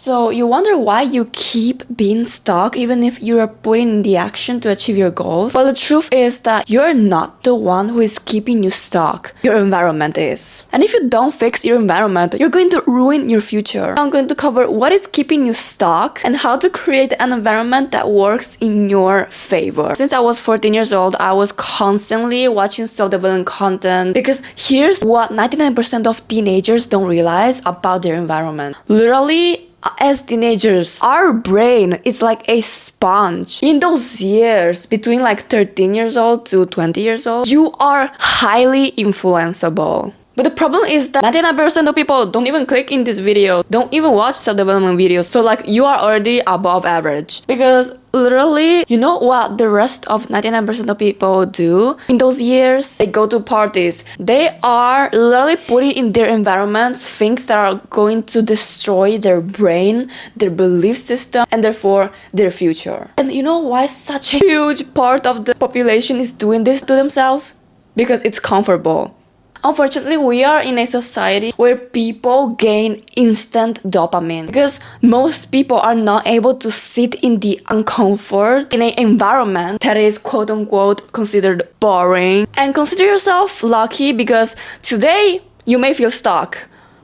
So you wonder why you keep being stuck even if you are putting in the action to achieve your goals? Well, the truth is that you're not the one who is keeping you stuck. Your environment is. And if you don't fix your environment, you're going to ruin your future. I'm going to cover what is keeping you stuck and how to create an environment that works in your favor. Since I was 14 years old, I was constantly watching self-development content because here's what 99% of teenagers don't realize about their environment. Literally, as teenagers, our brain is like a sponge. In those years, between like 13 years old to 20 years old, you are highly influenceable. But the problem is that 99% of people don't even click in this video, don't even watch self-development videos. So like you are already above average. Because literally, you know what the rest of 99% of people do in those years? They go to parties. They are literally putting in their environments things that are going to destroy their brain, their belief system, and therefore their future. And you know why such a huge part of the population is doing this to themselves? Because it's comfortable. Unfortunately, we are in a society where people gain instant dopamine because most people are not able to sit in the uncomfort in an environment that is quote-unquote considered boring. And consider yourself lucky because today you may feel stuck.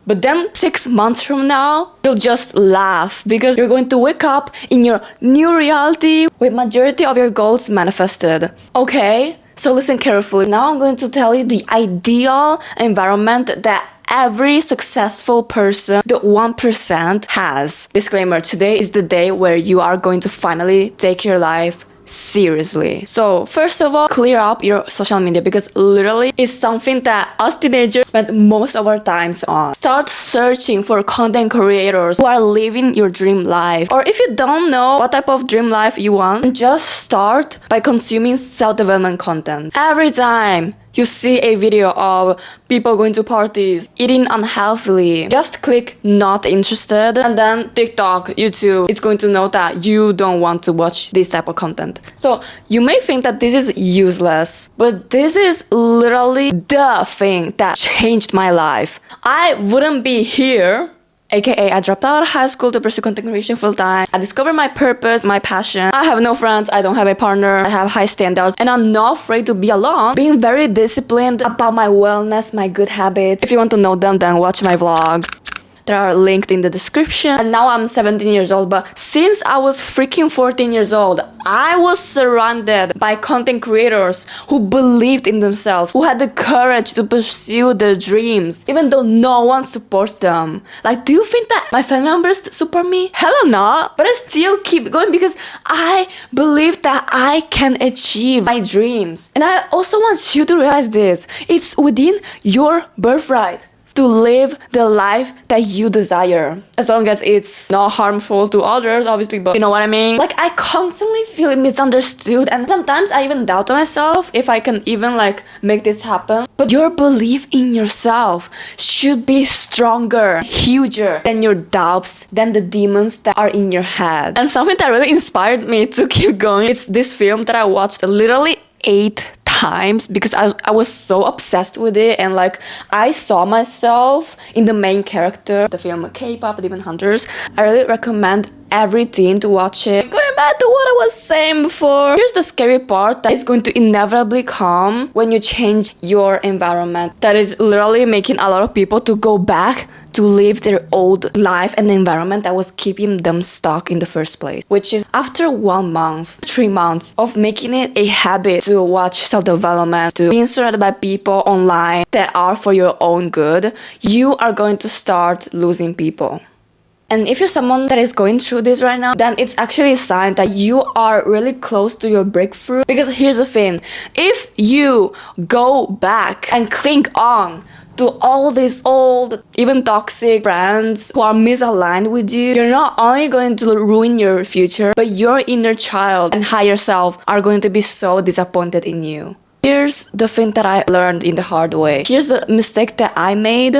But then 6 months from now, you'll just laugh because you're going to wake up in your new reality with majority of your goals manifested. Okay? So listen carefully. Now I'm going to tell you the ideal environment that every successful person, the 1%, has. Disclaimer, today is the day where you are going to finally take your life seriously. So first of all, clear up your social media because literally it's something that us teenagers spend most of our times on. Start searching for content creators who are living your dream life. Or if you don't know what type of dream life you want, just start by consuming self-development content. Every time you see a video of people going to parties, eating unhealthily, just click not interested, and then TikTok, YouTube is going to know that you don't want to watch this type of content. So you may think that this is useless, but this is literally the thing that changed my life. I wouldn't be here, aka I dropped out of high school to pursue content creation full-time. I discovered my purpose, my passion. I have no friends, I don't have a partner, I have high standards, and I'm not afraid to be alone. Being very disciplined about my wellness, my good habits. If you want to know them, then watch my vlogs. They are linked in the description. And now I'm 17 years old, but since I was freaking 14 years old, I was surrounded by content creators who believed in themselves, who had the courage to pursue their dreams, even though no one supports them. Like, do you think that my family members support me? Hell no. But I still keep going because I believe that I can achieve my dreams. And I also want you to realize this. It's within your birthright to live the life that you desire, as long as it's not harmful to others, obviously, but you know what I mean? Like, I constantly feel misunderstood, and sometimes I even doubt myself if I can even like make this happen. But your belief in yourself should be stronger, huger than your doubts, than the demons that are in your head. And something that really inspired me to keep going, it's this film that I watched literally 8 times because I was so obsessed with it, and like I saw myself in the main character. The film K-pop Demon Hunters. I really recommend every teen to watch it. Going back to what I was saying before, here's the scary part that is going to inevitably come when you change your environment. That is literally making a lot of people to go back to live their old life and the environment that was keeping them stuck in the first place. Which is after 1 month, 3 months of making it a habit to watch self-development, to being surrounded by people online that are for your own good, you are going to start losing people. And if you're someone that is going through this right now, then it's actually a sign that you are really close to your breakthrough. Because here's the thing, if you go back and cling on to all these old, even toxic friends who are misaligned with you, you're not only going to ruin your future, but your inner child and higher self are going to be so disappointed in you. Here's the thing that I learned in the hard way. Here's the mistake that I made,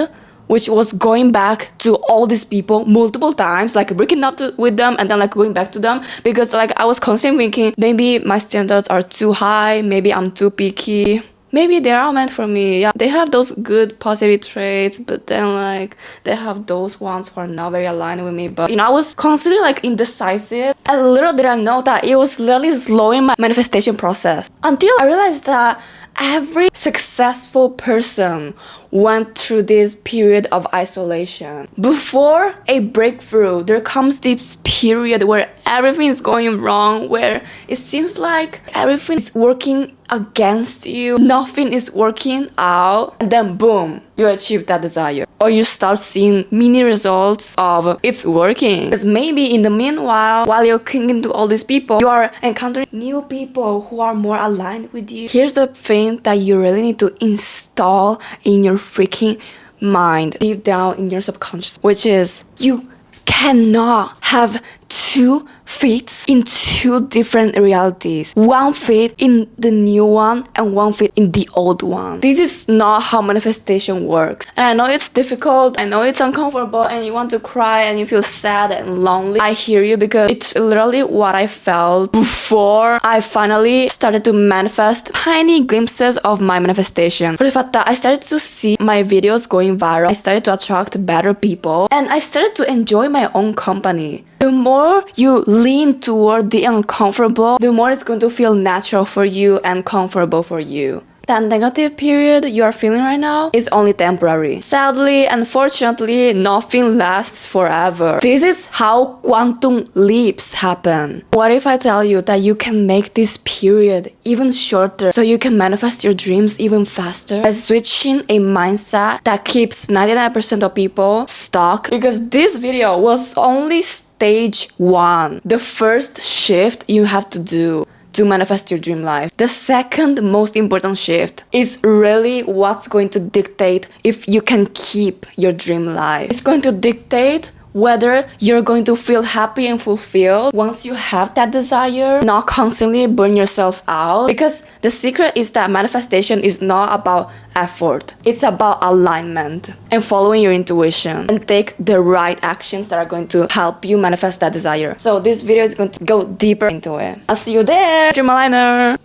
which was going back to all these people multiple times, like breaking up with them and then like going back to them, because like I was constantly thinking maybe my standards are too high, maybe I'm too picky, maybe they are meant for me. Yeah, they have those good positive traits, but then like they have those ones who are not very aligned with me. But I was constantly like indecisive, and little did I know that it was literally slowing my manifestation process, until I realized that every successful person went through this period of isolation. Before a breakthrough, there comes this period where everything is going wrong, where it seems like everything is working against you, nothing is working out, and then boom, you achieve that desire. Or you start seeing mini results of it's working. Because maybe in the meanwhile, while you're clinging to all these people, you are encountering new people who are more aligned with you. Here's the thing that you really need to install in your freaking mind, deep down in your subconscious, which is you cannot have 2 feet in 2 different realities. 1 feet in the new one and 1 feet in the old one. This is not how manifestation works. And I know it's difficult, I know it's uncomfortable, and you want to cry and you feel sad and lonely. I hear you, because it's literally what I felt before I finally started to manifest tiny glimpses of my manifestation. For the fact that I started to see my videos going viral, I started to attract better people, and I started to enjoy my own company. The more you lean toward the uncomfortable, the more it's going to feel natural for you and comfortable for you. That negative period you are feeling right now is only temporary. Sadly, unfortunately, nothing lasts forever. This is how quantum leaps happen. What if I tell you that you can make this period even shorter so you can manifest your dreams even faster by switching a mindset that keeps 99% of people stuck? Because this video was only stage 1, the first shift you have to do to manifest your dream life. The second most important shift is really what's going to dictate if you can keep your dream life. It's going to dictate whether you're going to feel happy and fulfilled once you have that desire, not constantly burn yourself out. Because the secret is that manifestation is not about effort. It's about alignment and following your intuition and take the right actions that are going to help you manifest that desire. So this video is going to go deeper into it. I'll see you there, Dream Aligner!